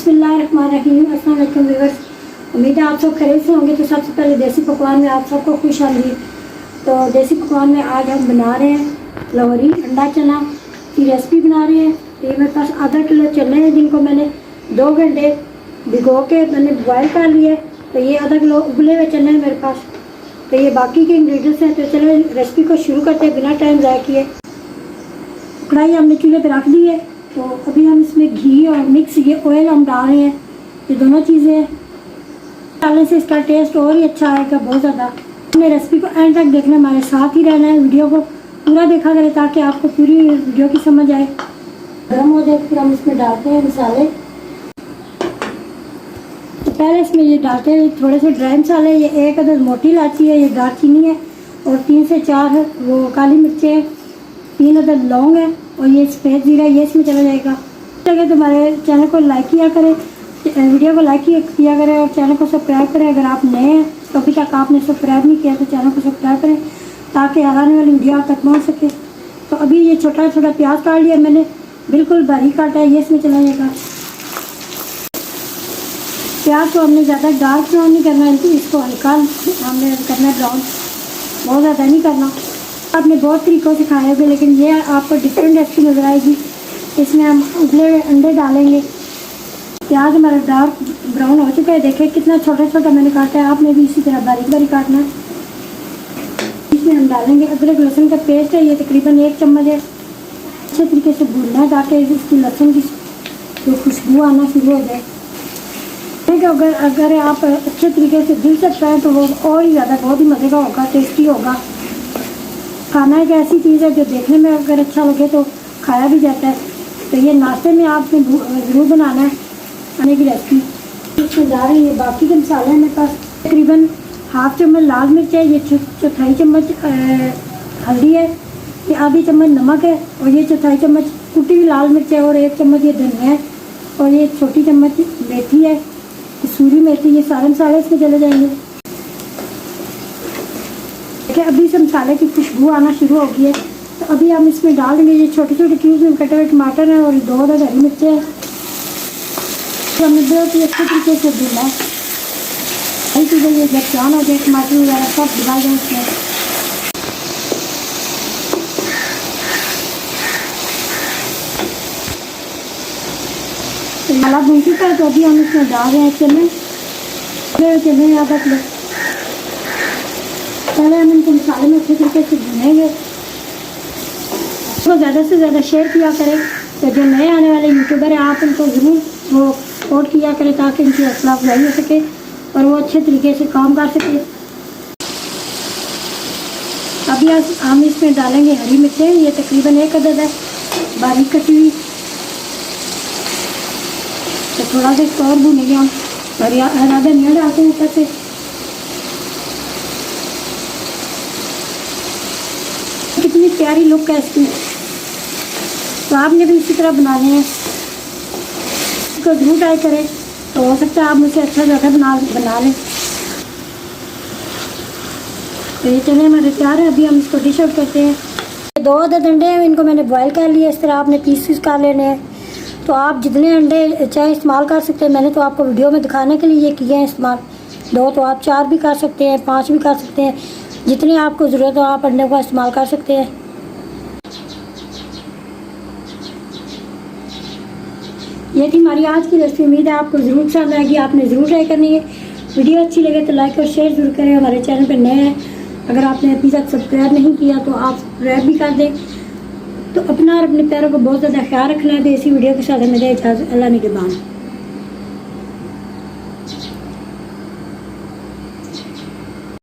बिस्मिल्लाहिर्रहमानिर्रहीम। अस्सलाम वालेकुम व्यूअर्स, उम्मीद है आप सब खैरियत से होंगे। तो सबसे पहले देसी पकवान में आप सबको खुश आमदीद। तो देसी पकवान में आज हम बना रहे हैं लाहौरी अंडा चना की रेसिपी बना रहे हैं। तो ये मेरे पास आधा किलो चने हैं जिनको मैंने 2 घंटे भिगो के मैंने बॉयल कर लिए। तो ये आधा किलो उबले हुए चने हैं मेरे पास। तो ये बाकी के इंग्रेडिएंट्स हैं। तो चलो रेसिपी को शुरू करते हैं बिना टाइम ज़ाया किए। कढ़ाई हमने चूल्हे पर रख दी है। तो अभी हम इसमें घी और मिक्स ये ऑयल हम डाल रहे हैं। ये दोनों चीज़ें डालने से इसका टेस्ट और ही अच्छा आएगा बहुत ज़्यादा। अपने रेसिपी को एंड तक देखना, हमारे साथ ही रहना है। वीडियो को पूरा देखा करें ताकि आपको पूरी वीडियो की समझ आए। गर्म हो जाए फिर हम इसमें डालते हैं मसाले। तो पहले इसमें ये डालते हैं थोड़े से ड्राई मसाले। ये 1 अदद मोटी इलायची है, ये दालचीनी है और 3 से 4 वो काली मिर्चें हैं, 3 अदद लौंग है और ये सफ़ेद ज़ीरा ये इसमें चला जाएगा। लगे तो हमारे चैनल को लाइक किया करें, वीडियो को लाइक किया करें और चैनल को सब्सक्राइब करें। अगर आप नए हैं तो अभी तक आपने सब्सक्राइब नहीं किया तो चैनल को सब्सक्राइब करें ताकि आने वाली वीडियो आप तक पहुँच सके। तो अभी ये छोटा छोटा प्याज काट लिया मैंने, बिल्कुल बारीक काटा है, ये इसमें चला जाएगा। प्याज को हमने ज़्यादा डार्क ब्राउन नहीं करना है, इसको हल्का हमने करना है ब्राउन, बहुत ज़्यादा नहीं करना। आपने बहुत तरीक़ों से खाए होंगे लेकिन ये आपको डिफरेंट रेसिपी नज़र आएगी। इसमें हम उबले हुए अंडे डालेंगे। प्याज हमारा डार्क ब्राउन हो चुका है, देखिए कितना छोटा छोटा मैंने काटा है। आपने भी इसी तरह बारीक बारीक काटना है। इसमें हम डालेंगे अदरक लहसुन का पेस्ट है, ये तकरीबन 1 चम्मच है। अच्छे तरीके से भूनना है ताकि इसकी लहसुन की जो खुशबू आना शुरू हो जाए। ठीक है, अगर आप अच्छे तरीके से दिल से खाएँ तो वो और ही ज़्यादा बहुत ही मज़े का होगा, टेस्टी होगा। खाना एक ऐसी चीज़ है जो देखने में अगर अच्छा लगे तो खाया भी जाता है। तो ये नाश्ते में आपने ज़रूर बनाना है खाने की रेसिपी। इसमें डाल रहे हैं ये बाकी के मसाले हैं मेरे पास। तकरीबन 1/2 चम्मच लाल मिर्च है, ये 1/4 चम्मच हल्दी है, ये आधी चम्मच नमक है और ये 1/4 चम्मच कुटी हुई लाल मिर्च है और 1 चम्मच ये धनिया है और ये छोटी चम्मच मेथी है, कसूरी मेथी। ये सारे मसाले इसमें चले जाएंगे। देखिए अभी से मसाले की खुशबू आना शुरू हो गई है। तो अभी हम इसमें डाल देंगे ये छोटे छोटे क्यूब में कटे हुए टमाटर हैं और 2 अदद हरी मिर्चें हैं। तो हमने बहुत ही अच्छे तरीके से भूनना है। हरी चीज़ें ये जब जान हो जाए, टमाटर वगैरह सब डाल दें इसमें। तो मसाला भून चुका है। तो अभी हम इसमें डाल रहे हैं चने आधा किलो। पहले हम इनको मसाले में अच्छे तरीके से भुनेंगे। तो ज़्यादा से ज़्यादा शेयर किया करें। तो जो नए आने वाले यूट्यूबर हैं आप उनको ज़रूर वो सपोर्ट किया करें ताकि इनकी हौसला अफजाई हो सके और वो अच्छे तरीके से काम कर सके। अभी हम इसमें डालेंगे हरी मिर्चें, ये तकरीबन 1 अदद है बारीक कटी हुई। तो थोड़ा सा इसको और भूनेंगे हम। हरा धनिया डालते हैं ऊपर से। कितनी प्यारी लुक है इसकी। तो आपने भी इसी तरह बनाने हैं, इसको जरूर ट्राई करें। तो हो सकता है आप मुझसे अच्छा ज़्यादा बना लें। तो ये चने हमारे तैयार है। अभी हम इसको डिश आउट करते हैं। 2 अदद अंडे हैं, इनको मैंने बॉयल कर लिया। इस तरह आपने पीस कर लेने हैं। तो आप जितने अंडे चाहे इस्तेमाल कर सकते हैं। मैंने तो आपको वीडियो में दिखाने के लिए ये किए हैं इस्तेमाल। 2 तो आप 4 भी कर सकते हैं, 5 भी कर सकते हैं, जितनी आपको ज़रूरत हो आप अंडे का इस्तेमाल कर सकते हैं। ये थी हमारी आज की रेसिपी। उम्मीद है आपको ज़रूर पसंद आएगी, आपने ज़रूर ट्राई करनी है। वीडियो अच्छी लगे तो लाइक और शेयर ज़रूर करें। हमारे चैनल पर नए हैं, अगर आपने अभी तक सब्सक्राइब नहीं किया तो आप सब्सक्राइब भी कर दें। तो अपना और अपने पैरों को बहुत ज़्यादा ख्याल रखना है। तो इसी वीडियो के साथ हमें इजाज़त, अल्लाह निगहबान।